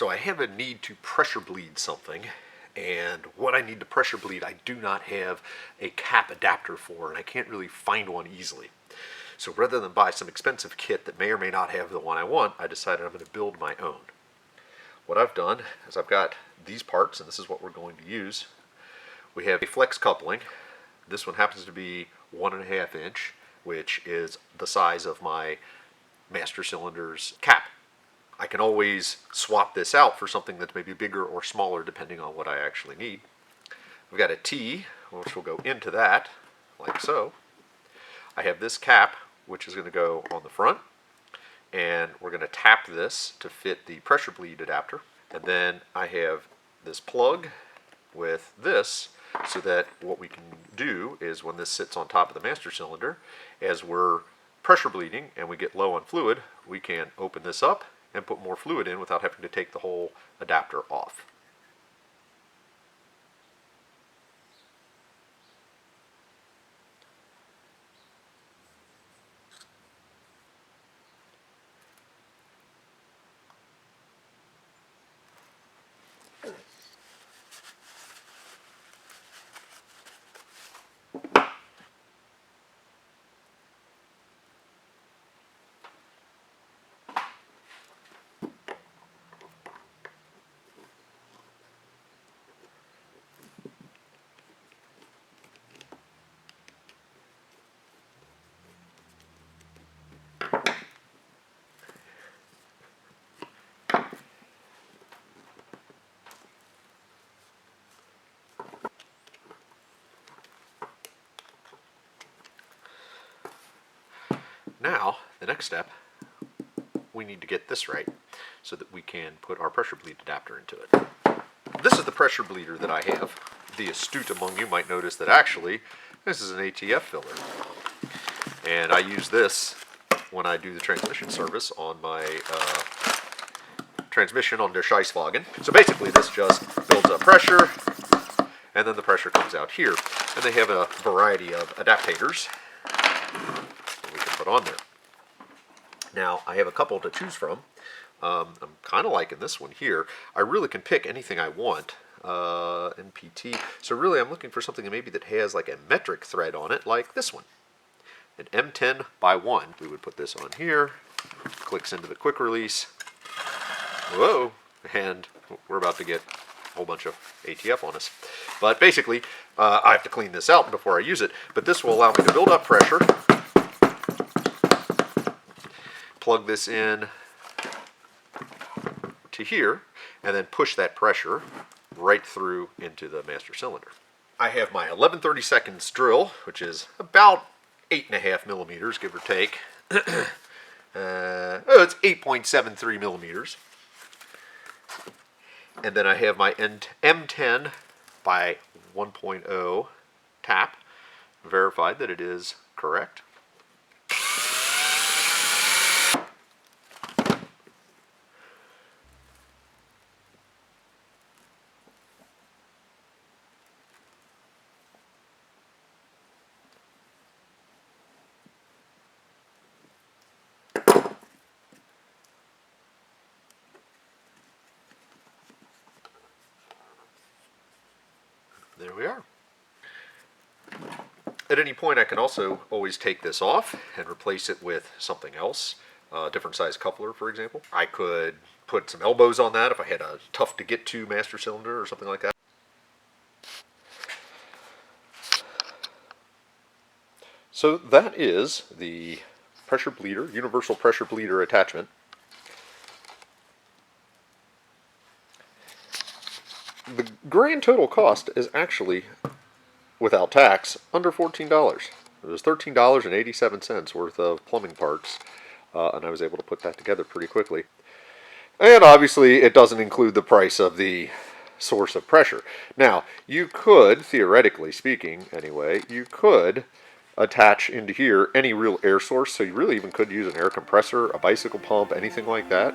So I have a need to pressure bleed something, and what I need to pressure bleed I do not have a cap adapter for, and I can't really find one easily. So rather than buy some expensive kit that may or may not have the one I want, I decided I'm going to build my own. What I've done is I've got these parts, and this is what we're going to use. We have a flex coupling. This one happens to be 1.5 inch, which is the size of my master cylinder's cap. I can always swap this out for something that's maybe bigger or smaller depending on what I actually need. We've got a T, which will go into that, like so. I have this cap, which is going to go on the front, and we're going to tap this to fit the pressure bleed adapter. And then I have this plug with this, so that what we can do is when this sits on top of the master cylinder, as we're pressure bleeding and we get low on fluid, we can open this up and put more fluid in without having to take the whole adapter off. Now, the next step, we need to get this right so that we can put our pressure bleed adapter into it. This is the pressure bleeder that I have. The astute among you might notice that actually this is an ATF filler. And I use this when I do the transmission service on my transmission on der Scheisswagen. So basically this just builds up pressure, and then the pressure comes out here. And they have a variety of adaptators that we can put on there. Now, I have a couple to choose from. I'm kind of liking this one here. I really can pick anything I want. NPT. So really I'm looking for something maybe that has like a metric thread on it, like this one. An M10 by 1. We would put this on here. Clicks into the quick release. Whoa! And we're about to get a whole bunch of ATF on us. But basically, I have to clean this out before I use it. But this will allow me to build up pressure. Plug this in to here, and then push that pressure right through into the master cylinder. I have my 11/32 drill, which is about 8.5 millimeters, give or take. It's 8.73 millimeters. And then I have my M10 by 1.0 tap, verified that it is correct. There we are. At any point I can also always take this off and replace it with something else, different size coupler for example. I could put some elbows on that if I had a tough to get to master cylinder or something like that. So that is the pressure bleeder, universal pressure bleeder attachment. The grand total cost is actually, without tax, under $14. It was $13.87 worth of plumbing parts, and I was able to put that together pretty quickly. And obviously it doesn't include the price of the source of pressure. Now, you could, theoretically speaking anyway, you could attach into here any real air source, so you really even could use an air compressor, a bicycle pump, anything like that.